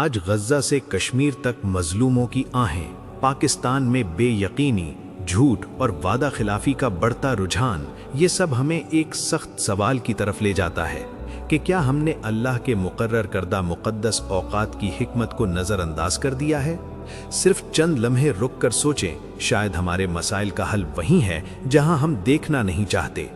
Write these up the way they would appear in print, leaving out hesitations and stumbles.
آج غزہ سے کشمیر تک مظلوموں کی آہیں، پاکستان میں بے یقینی، جھوٹ اور وعدہ خلافی کا بڑھتا رجحان، یہ سب ہمیں ایک سخت سوال کی طرف لے جاتا ہے کہ کیا ہم نے اللہ کے مقرر کردہ مقدس اوقات کی حکمت کو نظر انداز کر دیا ہے؟ صرف چند لمحے رک کر سوچیں، شاید ہمارے مسائل کا حل وہیں ہے جہاں ہم دیکھنا نہیں چاہتے۔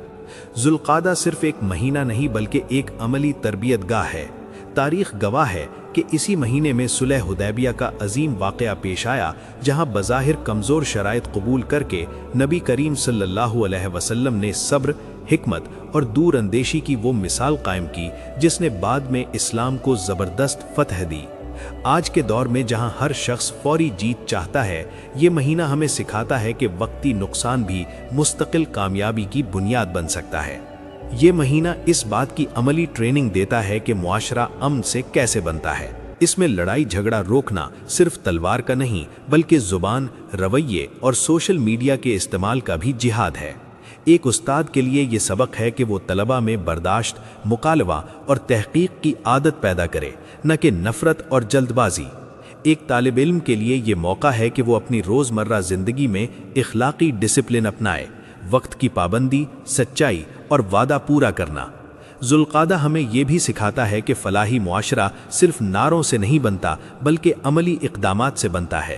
ذوالقعدہ صرف ایک مہینہ نہیں بلکہ ایک عملی تربیت گاہ ہے۔ تاریخ گواہ ہے کہ اسی مہینے میں صلح حدیبیہ کا عظیم واقعہ پیش آیا، جہاں بظاہر کمزور شرائط قبول کر کے نبی کریم صلی اللہ علیہ وسلم نے صبر، حکمت اور دور اندیشی کی وہ مثال قائم کی جس نے بعد میں اسلام کو زبردست فتح دی۔ آج کے دور میں جہاں ہر شخص فوری جیت چاہتا ہے، یہ مہینہ ہمیں سکھاتا ہے کہ وقتی نقصان بھی مستقل کامیابی کی بنیاد بن سکتا ہے۔ یہ مہینہ اس بات کی عملی ٹریننگ دیتا ہے کہ معاشرہ امن سے کیسے بنتا ہے۔ اس میں لڑائی جھگڑا روکنا صرف تلوار کا نہیں بلکہ زبان، رویے اور سوشل میڈیا کے استعمال کا بھی جہاد ہے۔ ایک استاد کے لیے یہ سبق ہے کہ وہ طلبہ میں برداشت، مکالمہ اور تحقیق کی عادت پیدا کرے، نہ کہ نفرت اور جلد بازی۔ ایک طالب علم کے لیے یہ موقع ہے کہ وہ اپنی روزمرہ زندگی میں اخلاقی ڈسپلن اپنائے، وقت کی پابندی، سچائی اور وعدہ پورا کرنا۔ ذوالقعدہ ہمیں یہ بھی سکھاتا ہے کہ فلاحی معاشرہ صرف نعروں سے نہیں بنتا بلکہ عملی اقدامات سے بنتا ہے۔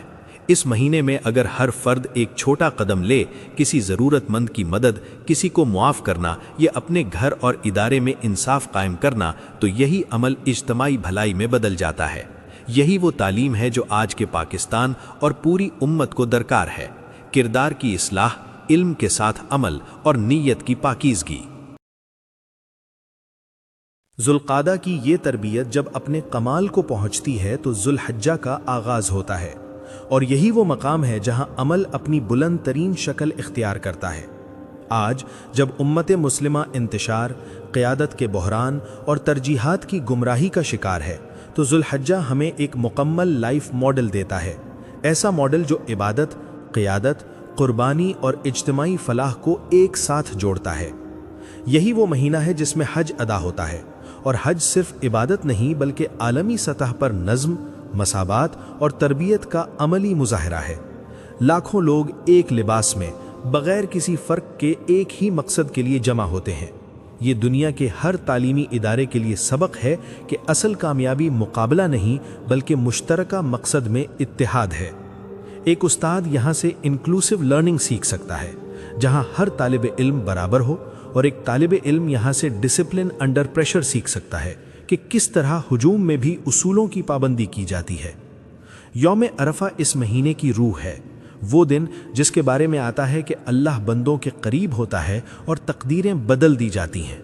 اس مہینے میں اگر ہر فرد ایک چھوٹا قدم لے، کسی ضرورت مند کی مدد، کسی کو معاف کرنا یا اپنے گھر اور ادارے میں انصاف قائم کرنا، تو یہی عمل اجتماعی بھلائی میں بدل جاتا ہے۔ یہی وہ تعلیم ہے جو آج کے پاکستان اور پوری امت کو درکار ہے: کردار کی اصلاح، علم کے ساتھ عمل اور نیت کی پاکیزگی۔ ذوالقعدہ کی یہ تربیت جب اپنے کمال کو پہنچتی ہے تو ذوالحجہ کا آغاز ہوتا ہے، اور یہی وہ مقام ہے جہاں عمل اپنی بلند ترین شکل اختیار کرتا ہے۔ آج جب امت مسلمہ انتشار، قیادت کے بحران اور ترجیحات کی گمراہی کا شکار ہے، تو ذوالحجہ ہمیں ایک مکمل لائف ماڈل دیتا ہے، ایسا ماڈل جو عبادت، قیادت، قربانی اور اجتماعی فلاح کو ایک ساتھ جوڑتا ہے۔ یہی وہ مہینہ ہے جس میں حج ادا ہوتا ہے، اور حج صرف عبادت نہیں بلکہ عالمی سطح پر نظم، مساوات اور تربیت کا عملی مظاہرہ ہے۔ لاکھوں لوگ ایک لباس میں بغیر کسی فرق کے ایک ہی مقصد کے لیے جمع ہوتے ہیں۔ یہ دنیا کے ہر تعلیمی ادارے کے لیے سبق ہے کہ اصل کامیابی مقابلہ نہیں بلکہ مشترکہ مقصد میں اتحاد ہے۔ ایک استاد یہاں سے انکلوسیو لرننگ سیکھ سکتا ہے، جہاں ہر طالب علم برابر ہو، اور ایک طالب علم یہاں سے ڈسپلن انڈر پریشر سیکھ سکتا ہے کہ کس طرح ہجوم میں بھی اصولوں کی پابندی کی جاتی ہے۔ یوم عرفہ اس مہینے کی روح ہے، وہ دن جس کے بارے میں آتا ہے کہ اللہ بندوں کے قریب ہوتا ہے اور تقدیریں بدل دی جاتی ہیں۔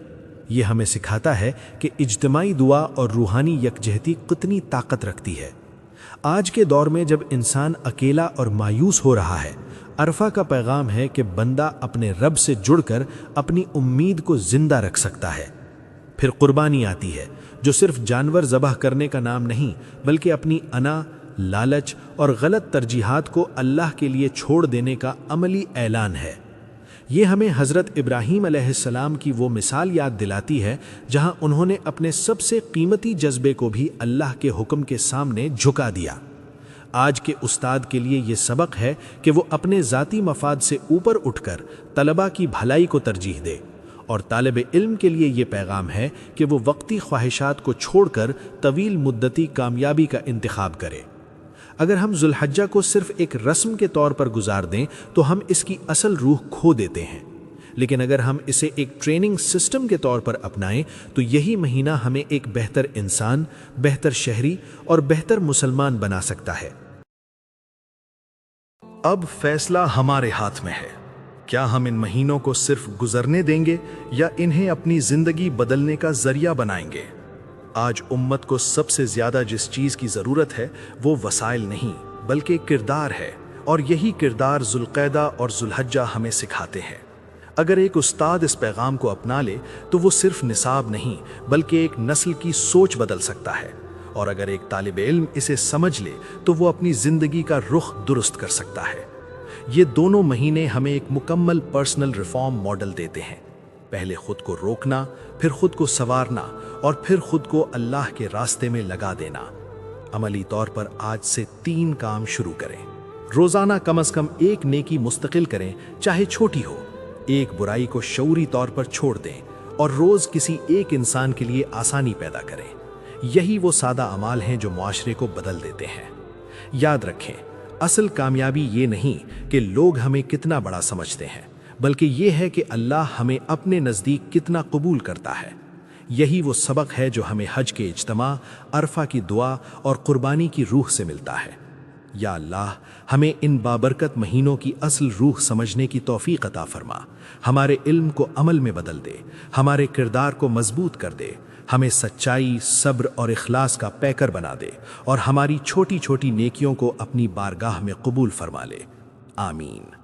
یہ ہمیں سکھاتا ہے کہ اجتماعی دعا اور روحانی یکجہتی کتنی طاقت رکھتی ہے۔ آج کے دور میں جب انسان اکیلا اور مایوس ہو رہا ہے، عرفہ کا پیغام ہے کہ بندہ اپنے رب سے جڑ کر اپنی امید کو زندہ رکھ سکتا ہے۔ پھر قربانی آتی ہے، جو صرف جانور ذبح کرنے کا نام نہیں بلکہ اپنی انا، لالچ اور غلط ترجیحات کو اللہ کے لیے چھوڑ دینے کا عملی اعلان ہے۔ یہ ہمیں حضرت ابراہیم علیہ السلام کی وہ مثال یاد دلاتی ہے جہاں انہوں نے اپنے سب سے قیمتی جذبے کو بھی اللہ کے حکم کے سامنے جھکا دیا۔ آج کے استاد کے لیے یہ سبق ہے کہ وہ اپنے ذاتی مفاد سے اوپر اٹھ کر طلبہ کی بھلائی کو ترجیح دے، اور طالب علم کے لیے یہ پیغام ہے کہ وہ وقتی خواہشات کو چھوڑ کر طویل مدتی کامیابی کا انتخاب کرے۔ اگر ہم ذوالحجہ کو صرف ایک رسم کے طور پر گزار دیں تو ہم اس کی اصل روح کھو دیتے ہیں، لیکن اگر ہم اسے ایک ٹریننگ سسٹم کے طور پر اپنائیں تو یہی مہینہ ہمیں ایک بہتر انسان، بہتر شہری اور بہتر مسلمان بنا سکتا ہے۔ اب فیصلہ ہمارے ہاتھ میں ہے، کیا ہم ان مہینوں کو صرف گزرنے دیں گے یا انہیں اپنی زندگی بدلنے کا ذریعہ بنائیں گے؟ آج امت کو سب سے زیادہ جس چیز کی ضرورت ہے وہ وسائل نہیں بلکہ کردار ہے، اور یہی کردار ذوالقعدہ اور ذوالحجہ ہمیں سکھاتے ہیں۔ اگر ایک استاد اس پیغام کو اپنا لے تو وہ صرف نصاب نہیں بلکہ ایک نسل کی سوچ بدل سکتا ہے، اور اگر ایک طالب علم اسے سمجھ لے تو وہ اپنی زندگی کا رخ درست کر سکتا ہے۔ یہ دونوں مہینے ہمیں ایک مکمل پرسنل ریفارم ماڈل دیتے ہیں، پہلے خود کو روکنا، پھر خود کو سنوارنا، اور پھر خود کو اللہ کے راستے میں لگا دینا۔ عملی طور پر آج سے 3 کام شروع کریں۔ روزانہ کم از کم ایک نیکی مستقل کریں، چاہے چھوٹی ہو۔ ایک برائی کو شعوری طور پر چھوڑ دیں اور روز کسی ایک انسان کے لیے آسانی پیدا کریں۔ یہی وہ سادہ اعمال ہیں جو معاشرے کو بدل دیتے ہیں۔ یاد رکھیں، اصل کامیابی یہ نہیں کہ لوگ ہمیں کتنا بڑا سمجھتے ہیں، بلکہ یہ ہے کہ اللہ ہمیں اپنے نزدیک کتنا قبول کرتا ہے۔ یہی وہ سبق ہے جو ہمیں حج کے اجتماع، عرفہ کی دعا اور قربانی کی روح سے ملتا ہے۔ یا اللہ، ہمیں ان بابرکت مہینوں کی اصل روح سمجھنے کی توفیق عطا فرما، ہمارے علم کو عمل میں بدل دے، ہمارے کردار کو مضبوط کر دے، ہمیں سچائی، صبر اور اخلاص کا پیکر بنا دے، اور ہماری چھوٹی چھوٹی نیکیوں کو اپنی بارگاہ میں قبول فرما لے۔ آمین۔